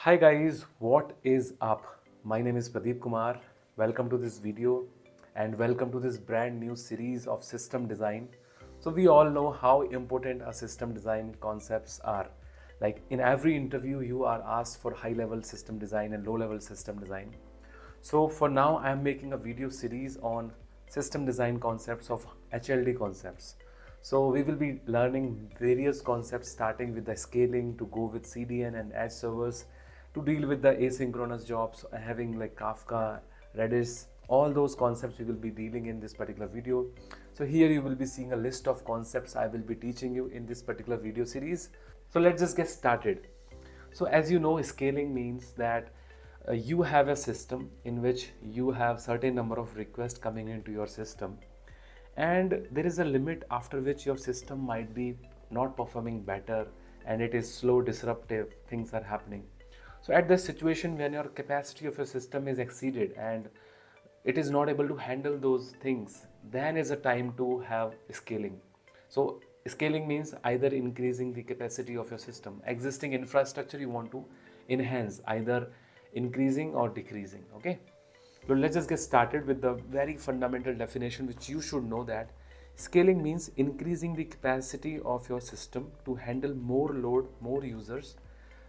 Hi guys, what is up? My name is Pradeep Kumar. Welcome to this video and welcome to this brand new series of system design. So we all know how important a system design concepts are. Like in every interview you are asked for high level system design and low level system design. So for now I am making a video series on system design concepts of HLD concepts. So we will be learning various concepts starting with the scaling to go with CDN and edge servers to deal with the asynchronous jobs having like Kafka, Redis, all those concepts we will be dealing in this particular video. So here you will be seeing a list of concepts I will be teaching you in this particular video series. So let's just get started. So as you know, scaling means that you have a system in which you have certain number of requests coming into your system, and there is a limit after which your system might be not performing better and it is slow, disruptive, things are happening. So at this situation when your capacity of your system is exceeded and it is not able to handle those things, then is a time to have scaling. So scaling means either increasing the capacity of your system, existing infrastructure you want to enhance, either increasing or decreasing. Okay, so let's just get started with the very fundamental definition which you should know, that scaling means increasing the capacity of your system to handle more load, more users,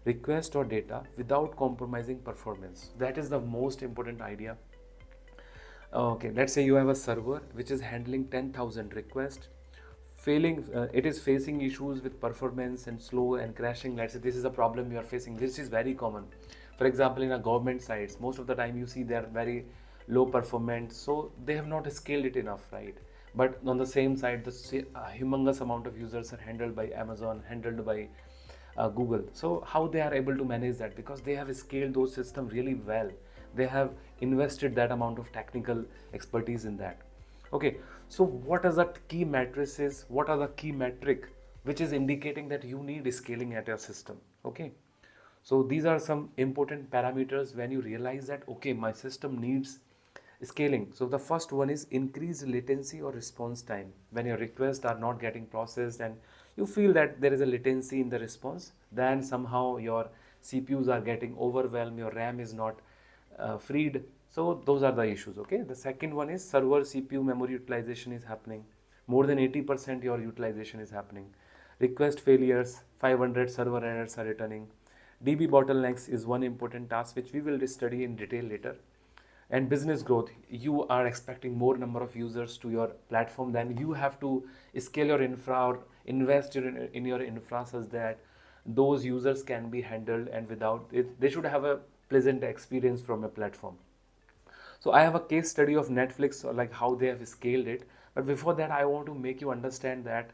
request or data without compromising performance. That is the most important idea. Okay, let's say you have a server which is handling 10,000 requests, it is facing issues with performance and slow and crashing. Let's say this is a problem you are facing. This is very common. For example, in a government sites, most of the time you see they are very low performance, so they have not scaled it enough, right? But on the same side, the humongous amount of users are handled by Amazon, handled by Google. So how they are able to manage that? Because they have scaled those systems really well. They have invested that amount of technical expertise in that. Okay, so what are the key matrices? What are the key metric which is indicating that you need scaling at your system? Okay, so these are some important parameters when you realize that okay, my system needs scaling. So the first one is increased latency or response time. When your requests are not getting processed and you feel that there is a latency in the response, then somehow your CPUs are getting overwhelmed, your RAM is not freed. So those are the issues. Okay, the second one is server CPU memory utilization is happening more than 80%, your utilization is happening. Request failures, 500 server errors are returning. DB bottlenecks is one important task which we will study in detail later. And business growth, you are expecting more number of users to your platform, then you have to scale your infra or invest in your infra such that those users can be handled, and without it they should have a pleasant experience from a platform. So I have a case study of Netflix, or like how they have scaled it. But before that, I want to make you understand that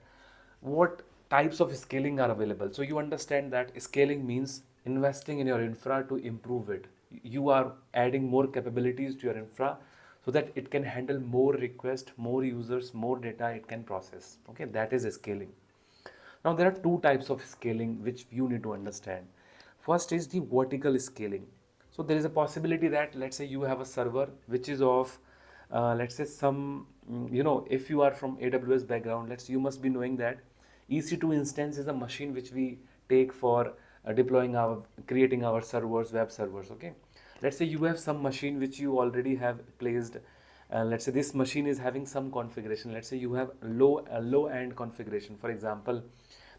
what types of scaling are available. So you understand that scaling means investing in your infra to improve it. You are adding more capabilities to your infra so that it can handle more requests, more users, more data it can process. Okay, that is scaling. Now there are two types of scaling which you need to understand. First is the vertical scaling. So there is a possibility that let's say you have a server which is of let's say some if you are from AWS background, you must be knowing that EC2 instance is a machine which we take for deploying our creating our servers, web servers. Okay, let's say you have some machine which you already have placed. Let's say this machine is having some configuration. Let's say you have low end configuration. For example,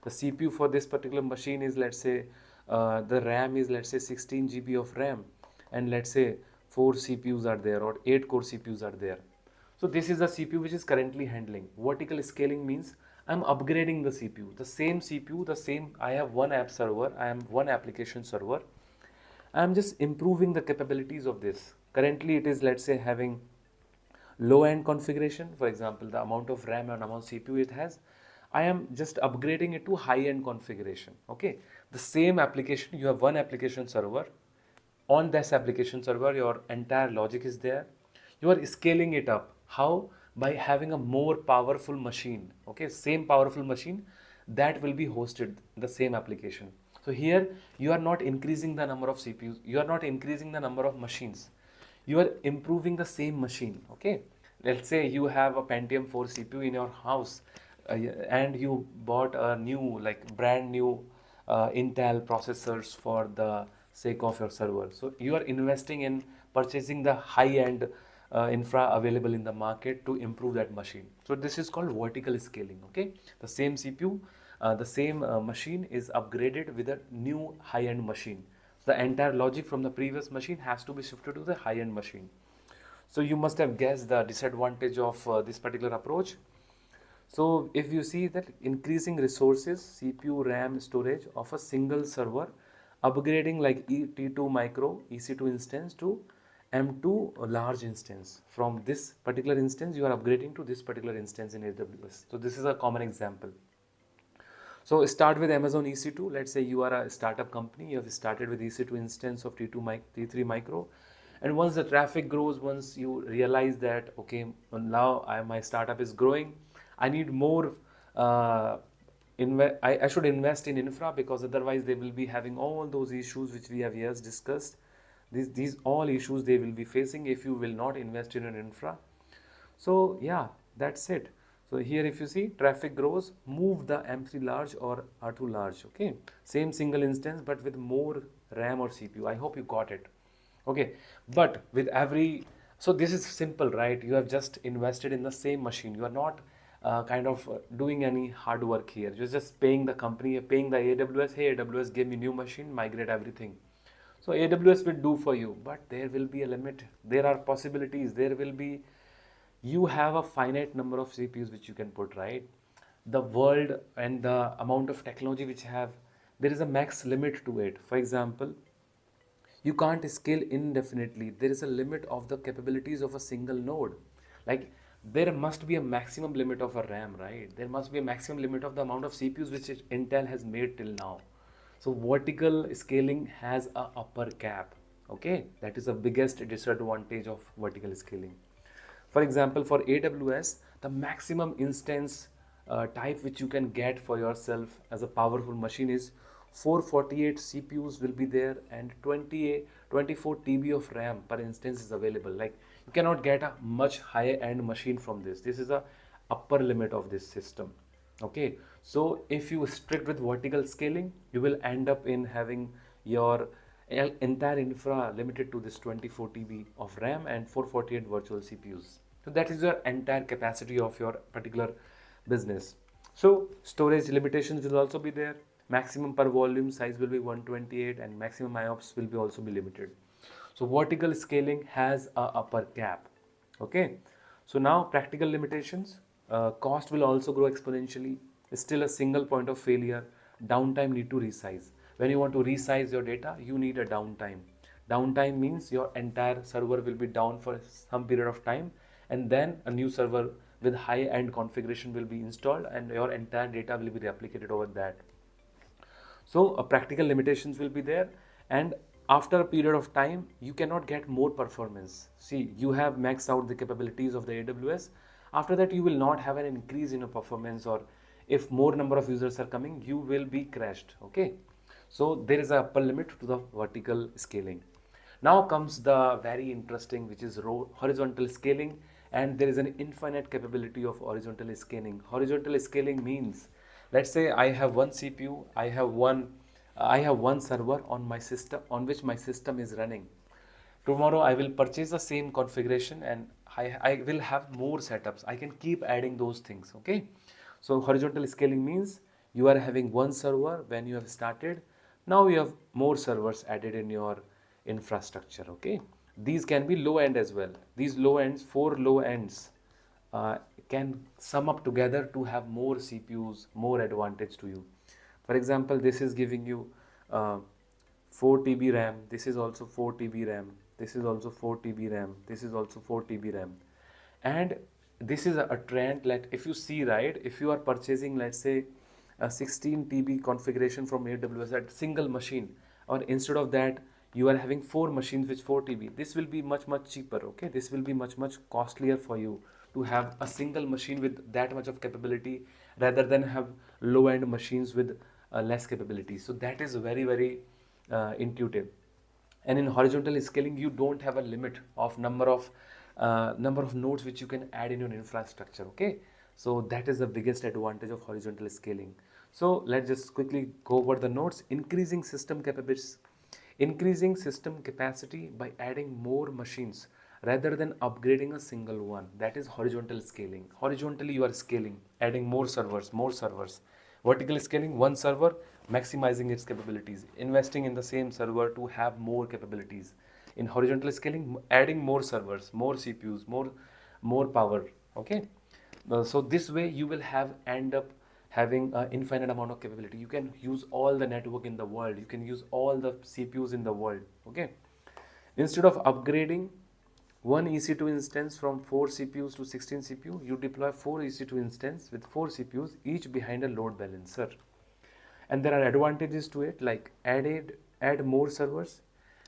the CPU for this particular machine is, let's say, the RAM is, let's say, 16 GB of RAM, and let's say 4 CPUs are there or 8 core CPUs are there. So this is the CPU which is currently handling. Vertical scaling means I'm upgrading the CPU. The same CPU, I have one app server, I am one application server. I'm just improving the capabilities of this. Currently it is, let's say, having low end configuration, for example the amount of RAM and amount of CPU it has. I am just upgrading it to high end configuration. Okay, the same application, you have one application server. On this application server your entire logic is there. You are scaling it up. How? By having a more powerful machine. Okay, same powerful machine that will be hosted the same application. So here you are not increasing the number of CPUs, you are not increasing the number of machines, you are improving the same machine. Okay, let's say you have a Pentium 4 CPU in your house, and you bought a new, like brand new Intel processors for the sake of your server. So you are investing in purchasing the high-end infra available in the market to improve that machine. So this is called vertical scaling. Okay, the same CPU, the same machine is upgraded with a new high-end machine. So the entire logic from the previous machine has to be shifted to the high-end machine. So you must have guessed the disadvantage of this particular approach. So if you see that increasing resources, CPU, RAM, storage of a single server, upgrading like T2 micro EC2 instance to M2 large instance. From this particular instance, you are upgrading to this particular instance in AWS. So this is a common example. So start with Amazon EC2. Let's say you are a startup company. You have started with EC2 instance of T3 micro. And once the traffic grows, once you realize that, okay, now my startup is growing, I need more, I should invest in infra, because otherwise they will be having all those issues which we have years discussed. These all issues they will be facing if you will not invest in an infra. So yeah, that's it. So here if you see traffic grows, move the M3 large or R2 large. Okay, same single instance but with more RAM or CPU. I hope you got it. Okay, but with every, so this is simple, right? You have just invested in the same machine. You are not doing any hard work here. You're just paying the company, you're paying the AWS. Hey, AWS, give me new machine, migrate everything. So AWS will do for you, but there will be a limit. There are possibilities. There will be, you have a finite number of CPUs which you can put, right? The world and the amount of technology which have, there is a max limit to it. For example, you can't scale indefinitely. There is a limit of the capabilities of a single node. Like there must be a maximum limit of a RAM, right? There must be a maximum limit of the amount of CPUs which Intel has made till now. So vertical scaling has a upper cap. Okay, that is the biggest disadvantage of vertical scaling. For example, for AWS, the maximum instance type which you can get for yourself as a powerful machine is 448 CPUs will be there, and 24 TB of RAM per instance is available. Like you cannot get a much higher end machine from this. This is a upper limit of this system. Okay, so if you strict with vertical scaling, you will end up in having your entire infra limited to this 24 TB of RAM and 448 virtual CPUs. So that is your entire capacity of your particular business. So storage limitations will also be there. Maximum per volume size will be 128 and maximum IOPS will be also be limited. So vertical scaling has a upper cap. Okay. So now practical limitations. Cost will also grow exponentially. Still a single point of failure. Downtime need to resize. When you want to resize your data, you need a downtime. Downtime means your entire server will be down for some period of time, and then a new server with high-end configuration will be installed and your entire data will be replicated over that. So practical limitations will be there, and after a period of time you cannot get more performance. See, you have maxed out the capabilities of the AWS. After that you will not have an increase in your performance, or if more number of users are coming you will be crashed. Okay, so there is a upper limit to the vertical scaling. Now comes the very interesting, which is horizontal scaling, and there is an infinite capability of horizontal scaling. Horizontal scaling means, let's say I have one CPU, I have one server on my system on which my system is running. Tomorrow I will purchase the same configuration and I will have more setups. I can keep adding those things. Okay. So horizontal scaling means you are having one server when you have started. Now you have more servers added in your infrastructure. Okay. These can be low end as well. These low ends, four low ends, can sum up together to have more CPUs, more advantage to you. For example, this is giving you 4 TB RAM, this is also 4 TB RAM, this is also 4 TB RAM, this is also 4 TB RAM. And this is a trend. Like if you see, right, if you are purchasing, let's say, a 16 TB configuration from AWS at single machine, or instead of that you are having 4 machines with 4 TB, this will be much cheaper. Okay, this will be much costlier for you to have a single machine with that much of capability rather than have low end machines with less capability. So that is very intuitive. And in horizontal scaling you don't have a limit of number of nodes which you can add in your infrastructure. Okay, so that is the biggest advantage of horizontal scaling. So let's just quickly go over the nodes. Increasing system capabilities, increasing system capacity by adding more machines rather than upgrading a single one. That is horizontal scaling. Horizontally, you are scaling, adding more servers, more servers. Vertical scaling, one server, maximizing its capabilities, investing in the same server to have more capabilities. In horizontal scaling, adding more servers, more CPUs, more power. Okay, so this way you will have end up having an infinite amount of capability. You can use all the network in the world. You can use all the CPUs in the world. Okay, instead of upgrading one EC2 instance from 4 CPUs to 16 CPU, you deploy 4 EC2 instances with 4 CPUs, each behind a load balancer. And there are advantages to it, like add more servers.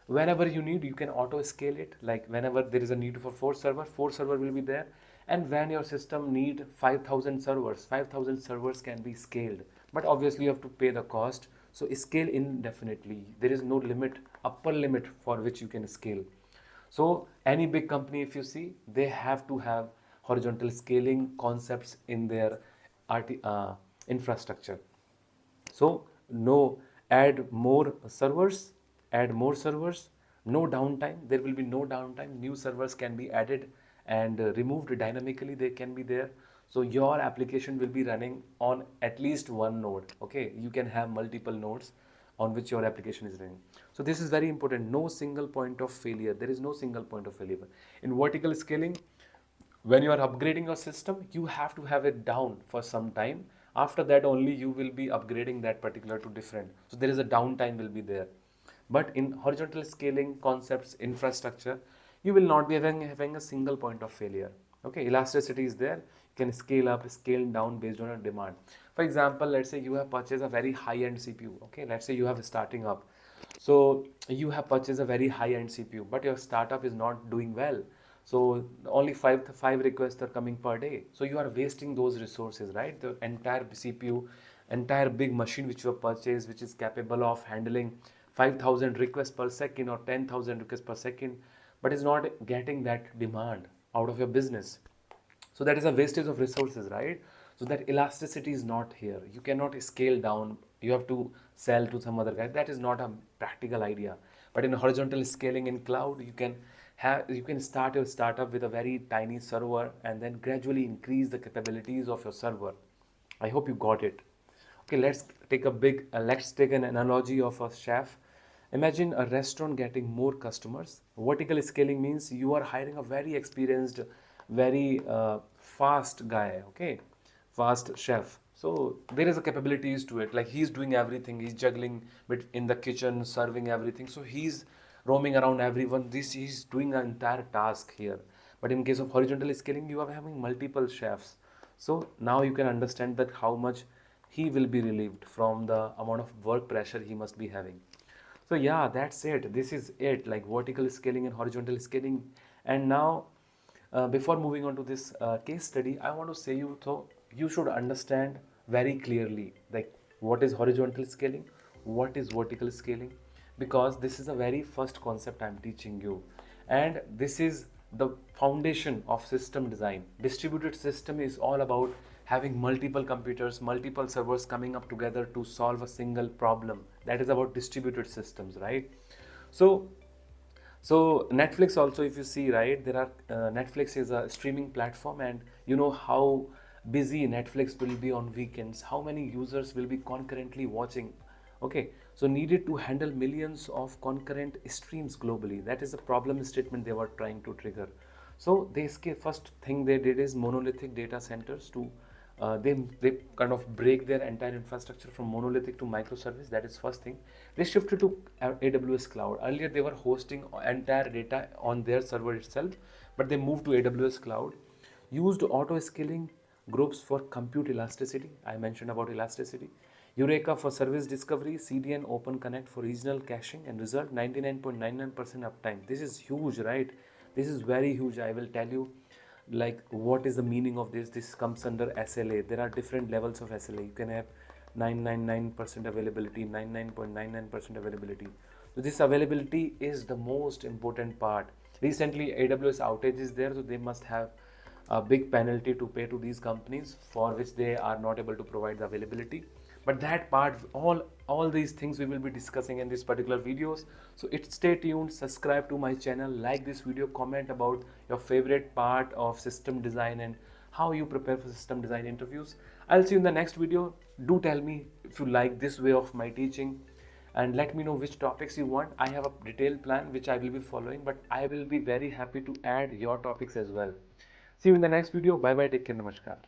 Whenever you need, you can auto scale it. Like whenever there is a need for 4 server will be there. And when your system need 5,000 servers, 5,000 servers can be scaled. But obviously you have to pay the cost. So scale indefinitely. There is no limit, upper limit for which you can scale. So any big company, if you see, they have to have horizontal scaling concepts in their infrastructure. So no, add more servers, no downtime. There will be no downtime. New servers can be added and removed dynamically. They can be there. So your application will be running on at least one node. Okay, you can have multiple nodes on which your application is running. So this is very important. No single point of failure. There is no single point of failure. In vertical scaling, when you are upgrading your system, you have to have it down for some time. After that only you will be upgrading that particular to different. So there is a downtime will be there. But in horizontal scaling concepts, infrastructure, you will not be having a single point of failure. Okay, elasticity is there. You can scale up, scale down based on a demand. For example, let's say you have purchased a very high-end CPU. Okay, let's say you have starting up. So you have purchased a very high-end CPU, but your startup is not doing well. So only five requests are coming per day. So you are wasting those resources, right? The entire CPU, entire big machine which you have purchased, which is capable of handling 5,000 requests per second or 10,000 requests per second, but is not getting that demand out of your business. So that is a wastage of resources, right? So that elasticity is not here. You cannot scale down. You have to sell to some other guy. That is not a practical idea. But in horizontal scaling in cloud, you can start your startup with a very tiny server and then gradually increase the capabilities of your server. I hope you got it. Okay, let's take an analogy of a chef. Imagine a restaurant getting more customers. Vertical scaling means you are hiring a very experienced, very fast guy. Okay, fast chef. So there is a capabilities to it. Like he's doing everything. He's juggling in the kitchen, serving everything. So he's roaming around everyone. This he's doing an entire task here. But in case of horizontal scaling, you are having multiple chefs. So now you can understand that how much he will be relieved from the amount of work pressure he must be having. So yeah, that's it. This is it, like vertical scaling and horizontal scaling. And now, before moving on to this case study, I want to say you so you should understand very clearly like what is horizontal scaling, what is vertical scaling, because this is the very first concept I'm teaching you, and this is the foundation of system design. Distributed system is all about having multiple computers, multiple servers coming up together to solve a single problem. That is about distributed systems, right? So Netflix also, if you see, right, there are Netflix is a streaming platform, and you know how busy Netflix will be on weekends, how many users will be concurrently watching. Okay, so needed to handle millions of concurrent streams globally. That is the problem statement they were trying to trigger. So first thing they did is monolithic data centers to they kind of break their entire infrastructure from monolithic to microservice. That is first thing. They shifted to AWS cloud. Earlier they were hosting entire data on their server itself, but they moved to AWS cloud. Used auto scaling groups for compute elasticity. I mentioned about elasticity. Eureka for service discovery, CDN Open Connect for regional caching, and result 99.99% uptime. This is huge, right? This is very huge. I will tell you like what is the meaning of this comes under SLA. There are different levels of SLA. You can have 999% availability, 99.99% availability. So this availability is the most important part. Recently AWS outage is there, so they must have a big penalty to pay to these companies for which they are not able to provide the availability. But that part, all these things we will be discussing in this particular videos. So stay tuned, subscribe to my channel, like this video, comment about your favorite part of system design and how you prepare for system design interviews. I'll see you in the next video. Do tell me if you like this way of my teaching, and let me know which topics you want. I have a detailed plan which I will be following, but I will be very happy to add your topics as well. See you in the next video. Bye bye, take care, namaskar.